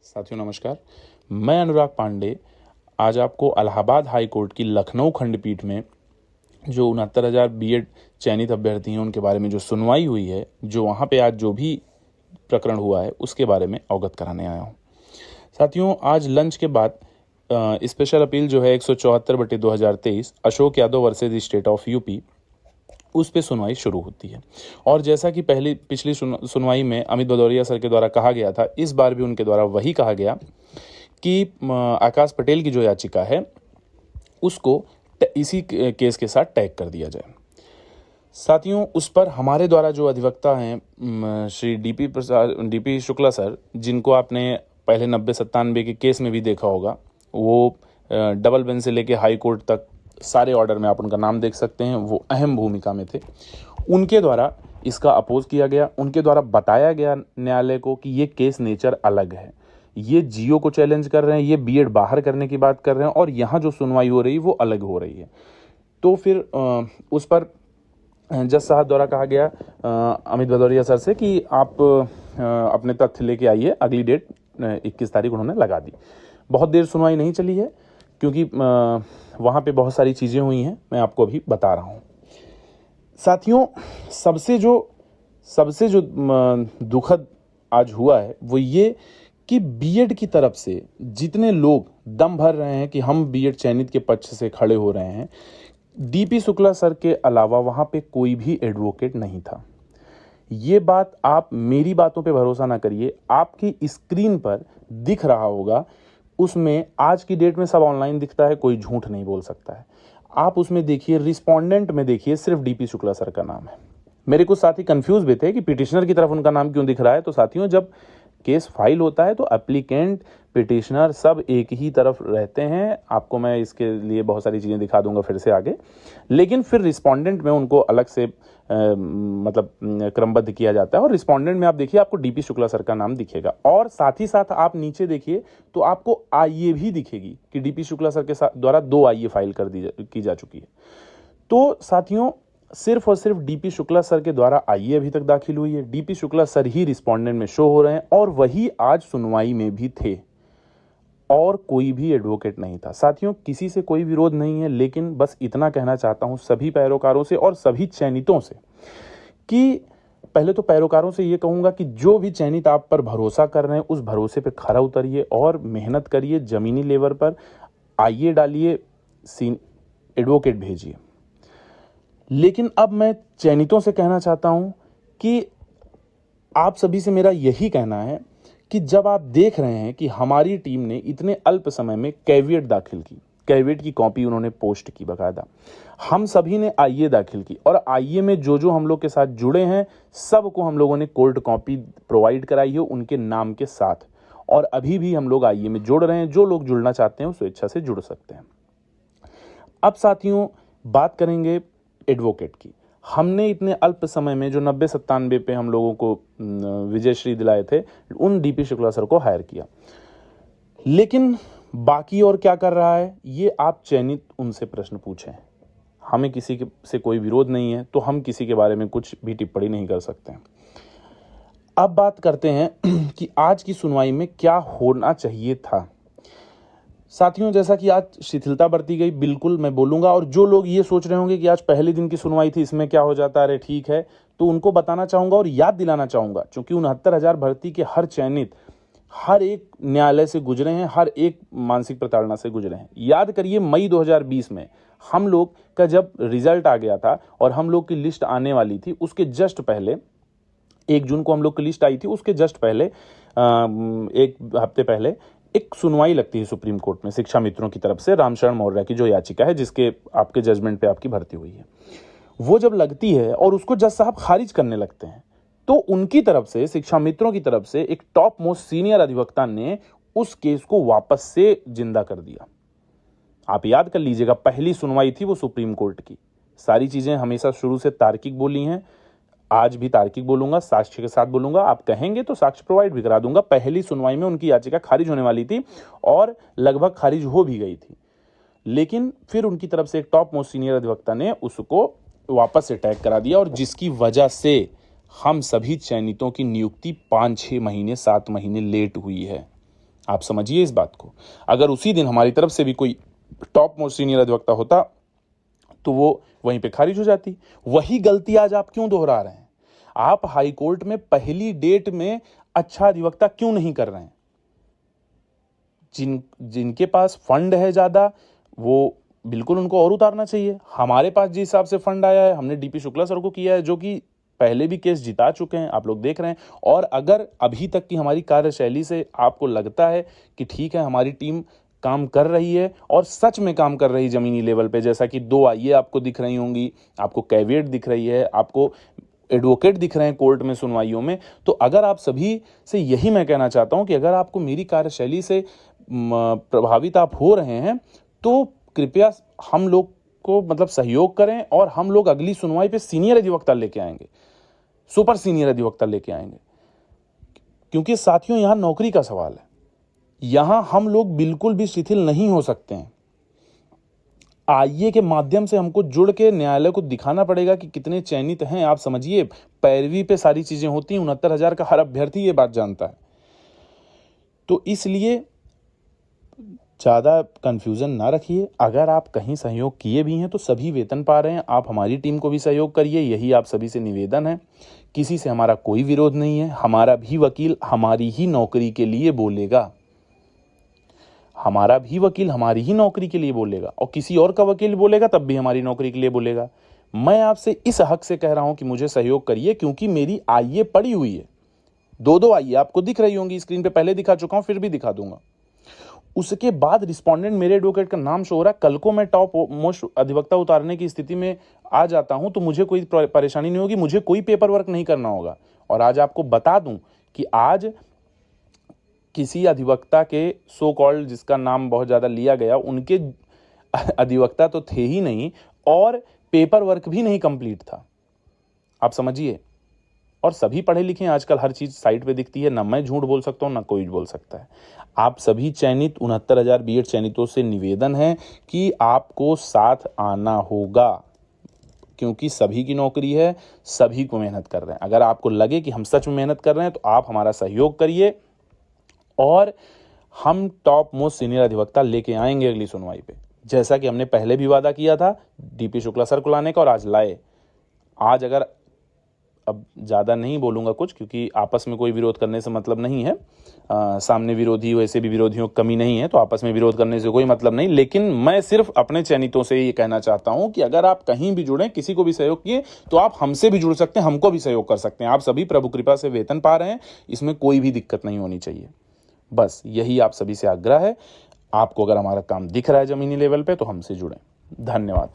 साथियों नमस्कार। मैं अनुराग पांडे आज आपको इलाहाबाद हाई कोर्ट की लखनऊ खंडपीठ में जो 69,000 बीएड चयनित अभ्यर्थी हैं उनके बारे में जो सुनवाई हुई है, जो वहाँ पे आज जो भी प्रकरण हुआ है उसके बारे में अवगत कराने आया हूँ। साथियों, आज लंच के बाद स्पेशल अपील जो है 174/2023 Ashok Yadav versus state of UP, उस पे सुनवाई शुरू होती है। और जैसा कि पिछली सुनवाई में अमित भदौरिया सर के द्वारा कहा गया था, इस बार भी उनके द्वारा वही कहा गया कि आकाश पटेल की जो याचिका है उसको इसी केस के साथ टैग कर दिया जाए। साथियों, उस पर हमारे द्वारा जो अधिवक्ता हैं श्री डीपी शुक्ला सर, जिनको आपने पहले 90-97 के केस में भी देखा होगा, वो डबल बेंच से लेके हाई कोर्ट तक सारे ऑर्डर में आप उनका नाम देख सकते हैं, वो अहम भूमिका में थे। उनके द्वारा इसका अपोज किया गया, उनके द्वारा बताया गया न्यायालय को कि ये केस नेचर अलग है, ये जियो को चैलेंज कर रहे हैं, ये बीएड बाहर करने की बात कर रहे हैं और यहाँ जो सुनवाई हो रही है वो अलग हो रही है। तो फिर उस पर जज साहब द्वारा कहा गया अमित भदौरिया सर से कि आप अपने तथ्य लेके आइए। अगली डेट 21 तारीख उन्होंने लगा दी। बहुत देर सुनवाई नहीं चली है क्योंकि वहाँ पे बहुत सारी चीज़ें हुई हैं, मैं आपको अभी बता रहा हूँ। साथियों, सबसे जो दुखद आज हुआ है वो ये कि बीएड की तरफ से जितने लोग दम भर रहे हैं कि हम बीएड चयनित के पक्ष से खड़े हो रहे हैं, डीपी शुक्ला सर के अलावा वहाँ पे कोई भी एडवोकेट नहीं था। ये बात आप मेरी बातों पे भरोसा ना करिए, आपकी स्क्रीन पर दिख रहा होगा, उसमें आज की डेट में सब ऑनलाइन दिखता है, कोई झूठ नहीं बोल सकता है। आप उसमें देखिए, रिस्पोंडेंट में देखिए, सिर्फ डीपी शुक्ला सर का नाम है। मेरे कुछ साथी कंफ्यूज भी थे कि पिटिशनर की तरफ उनका नाम क्यों दिख रहा है। तो साथियों, जब केस फाइल होता है तो एप्लीकेंट पिटिशनर सब एक ही तरफ रहते हैं। आपको मैं इसके लिए बहुत सारी चीज़ें दिखा दूंगा फिर से आगे, लेकिन फिर रिस्पोंडेंट में उनको अलग से मतलब क्रमबद्ध किया जाता है। और रिस्पोंडेंट में आप देखिए, आपको डीपी शुक्ला सर का नाम दिखेगा और साथ ही साथ आप नीचे देखिए तो आपको आईए भी दिखेगी कि डीपी शुक्ला सर के द्वारा 2 आईए फाइल की जा चुकी है। तो साथियों, सिर्फ और सिर्फ डीपी शुक्ला सर के द्वारा आईए अभी तक दाखिल हुई है। डीपी शुक्ला सर ही रिस्पोंडेंट में शो हो रहे हैं और वही आज सुनवाई में भी थे और कोई भी एडवोकेट नहीं था। साथियों, किसी से कोई विरोध नहीं है, लेकिन बस इतना कहना चाहता हूं सभी पैरोकारों से और सभी चयनितों से कि पहले तो पैरोकारों से ये कहूंगा कि जो भी चयनित आप पर भरोसा कर रहे हैं उस भरोसे पर खरा उतरिए और मेहनत करिए, जमीनी लेवल पर आईए डालिए, एडवोकेट भेजिए। लेकिन अब मैं चयनितों से कहना चाहता हूं कि आप सभी से मेरा यही कहना है कि जब आप देख रहे हैं कि हमारी टीम ने इतने अल्प समय में कैविएट दाखिल की, कैविएट की कॉपी उन्होंने पोस्ट की बकायदा, हम सभी ने आईए दाखिल की और आईए में जो हम लोग के साथ जुड़े हैं सबको हम लोगों ने कोल्ड कॉपी प्रोवाइड कराई है उनके नाम के साथ। और अभी भी हम लोग आईए में जुड़ रहे हैं। जो लोग जुड़ना चाहते हैं वो स्वेच्छा से जुड़ सकते हैं। अब साथियों, बात करेंगे एडवोकेट की। हमने इतने अल्प समय में जो 90-97 पे हम लोगों को विजयश्री दिलाए थे, उन डीपी शुक्ला सर को हायर किया। लेकिन बाकी और क्या कर रहा है ये आप चयनित उनसे प्रश्न पूछें। हमें किसी से कोई विरोध नहीं है, तो हम किसी के बारे में कुछ भी टिप्पणी नहीं कर सकते। अब बात करते हैं कि आज की सुनवाई में क्या होना चाहिए था। साथियों, जैसा कि आज शिथिलता बरती गई, बिल्कुल मैं बोलूंगा। और जो लोग ये सोच रहे होंगे कि आज पहले दिन की सुनवाई थी, इसमें क्या हो जाता है, अरे ठीक है, तो उनको बताना चाहूंगा और याद दिलाना चाहूंगा, क्योंकि 69,000 भर्ती के हर चयनित हर एक न्यायालय से गुजरे हैं, हर एक मानसिक प्रताड़ना से गुजरे हैं। याद करिए, मई 2020 में हम लोग का जब रिजल्ट आ गया था और हम लोग की लिस्ट आने वाली थी, उसके जस्ट पहले 1 जून को हम लोग की लिस्ट आई थी, उसके जस्ट पहले 1 हफ्ते पहले एक सुनवाई लगती है सुप्रीम कोर्ट में शिक्षा मित्रों की तरफ से रामशरण मौर्य की जो याचिका है, जिसके आपके जजमेंट पे आपकी भर्ती हुई है। वो जब लगती है और उसको जज साहब खारिज करने लगते हैं, तो उनकी तरफ से, शिक्षा मित्रों की तरफ से एक टॉप मोस्ट सीनियर अधिवक्ता ने उस केस को वापस से जिंदा कर दिया। आप याद कर लीजिएगा, पहली सुनवाई थी वो सुप्रीम कोर्ट की। सारी चीजें हमेशा शुरू से तार्किक बोली हैं, आज भी तार्किक बोलूंगा, साक्ष्य के साथ बोलूंगा। आप कहेंगे तो साक्ष्य प्रोवाइड भी करा दूंगा। पहली सुनवाई में उनकी याचिका खारिज होने वाली थी और लगभग खारिज हो भी गई थी, लेकिन फिर उनकी तरफ से एक टॉप मोस्ट सीनियर अधिवक्ता ने उसको वापस से टैग करा दिया, और जिसकी वजह से हम सभी चयनितों की नियुक्ति 5-6 महीने 7 महीने लेट हुई है। आप समझिए इस बात को। अगर उसी दिन हमारी तरफ से भी कोई टॉप मोस्ट सीनियर अधिवक्ता होता तो वो वहीं पे खारिज हो जाती। वही गलती आज आप क्यों दोहरा रहे हैं? आप हाई कोर्ट में पहली डेट में अच्छा अधिवक्ता क्यों नहीं कर रहे हैं? जिनके पास फंड है ज्यादा, वो बिल्कुल उनको और उतारना चाहिए। हमारे पास जिस हिसाब से फंड आया है, हमने डीपी शुक्ला सर को किया है, जो कि पहले भी केस जिता चुके हैं, आप लोग देख रहे हैं। और अगर अभी तक की हमारी कार्यशैली से आपको लगता है कि ठीक है हमारी टीम काम कर रही है और सच में काम कर रही जमीनी लेवल पे, जैसा कि 2 आईए आपको दिख रही होंगी, आपको कैविएट दिख रही है, आपको एडवोकेट दिख रहे हैं कोर्ट में सुनवाइयों में, तो अगर आप सभी से यही मैं कहना चाहता हूं कि अगर आपको मेरी कार्यशैली से प्रभावित आप हो रहे हैं तो कृपया हम लोग को मतलब सहयोग करें और हम लोग अगली सुनवाई पे सीनियर अधिवक्ता लेके आएंगे, सुपर सीनियर अधिवक्ता लेके आएंगे। क्योंकि साथियों यहां नौकरी का सवाल है, यहां हम लोग बिल्कुल भी शिथिल नहीं हो सकते हैं। आईए के माध्यम से हमको जुड़ के न्यायालय को दिखाना पड़ेगा कि कितने चयनित हैं। आप समझिए, पैरवी पे सारी चीजें होती हैं। 69,000 का हर अभ्यर्थी ये बात जानता है। तो इसलिए ज्यादा कंफ्यूजन ना रखिए। अगर आप कहीं सहयोग किए भी हैं तो सभी वेतन पा रहे हैं, आप हमारी टीम को भी सहयोग करिए, यही आप सभी से निवेदन है। किसी से हमारा कोई विरोध नहीं है। हमारा भी वकील हमारी ही नौकरी के लिए बोलेगा, हमारा भी वकील हमारी ही नौकरी के लिए बोलेगा, और किसी और का वकील बोलेगा तब भी हमारी नौकरी के लिए बोलेगा। मैं आपसे इस हक से कह रहा हूं कि मुझे सहयोग करिए, क्योंकि मेरी आईए पड़ी हुई है। 2 आईए आपको दिख रही होंगी स्क्रीन पे, पहले दिखा चुका हूं, फिर भी दिखा दूंगा। उसके बाद रिस्पोंडेंट मेरे एडवोकेट का नाम शो हो रहा है। कल को मैं टॉप मोस्ट अधिवक्ता उतारने की स्थिति में आ जाता हूं तो मुझे कोई परेशानी नहीं होगी, मुझे कोई पेपर वर्क नहीं करना होगा। और आज आपको बता दूं कि आज किसी अधिवक्ता के सो कॉल्ड, जिसका नाम बहुत ज्यादा लिया गया, उनके अधिवक्ता तो थे ही नहीं और पेपर वर्क भी नहीं कंप्लीट था। आप समझिए। और सभी पढ़े लिखे हैं, आजकल हर चीज साइट पे दिखती है, ना मैं झूठ बोल सकता हूं ना कोई बोल सकता है। आप सभी चयनित 69,000 बीएड चयनितों से निवेदन है कि आपको साथ आना होगा, क्योंकि सभी की नौकरी है, सभी को मेहनत कर रहे हैं। अगर आपको लगे कि हम सच में मेहनत कर रहे हैं तो आप हमारा सहयोग करिए और हम टॉप मोस्ट सीनियर अधिवक्ता लेके आएंगे अगली सुनवाई पे, जैसा कि हमने पहले भी वादा किया था डीपी शुक्ला सर को लाने का, और आज लाए। आज अगर, अब ज्यादा नहीं बोलूंगा कुछ, क्योंकि आपस में कोई विरोध करने से मतलब नहीं है। सामने विरोधी, वैसे भी विरोधियों की कमी नहीं है, तो आपस में विरोध करने से कोई मतलब नहीं। लेकिन मैं सिर्फ अपने चयनितों से ये कहना चाहता हूं कि अगर आप कहीं भी जुड़े, किसी को भी सहयोग किए, तो आप हमसे भी जुड़ सकते हैं, हमको भी सहयोग कर सकते हैं। आप सभी प्रभु कृपा से वेतन पा रहे हैं, इसमें कोई भी दिक्कत नहीं होनी चाहिए। बस यही आप सभी से आग्रह है। आपको अगर हमारा काम दिख रहा है जमीनी लेवल पे तो हमसे जुड़ें। धन्यवाद।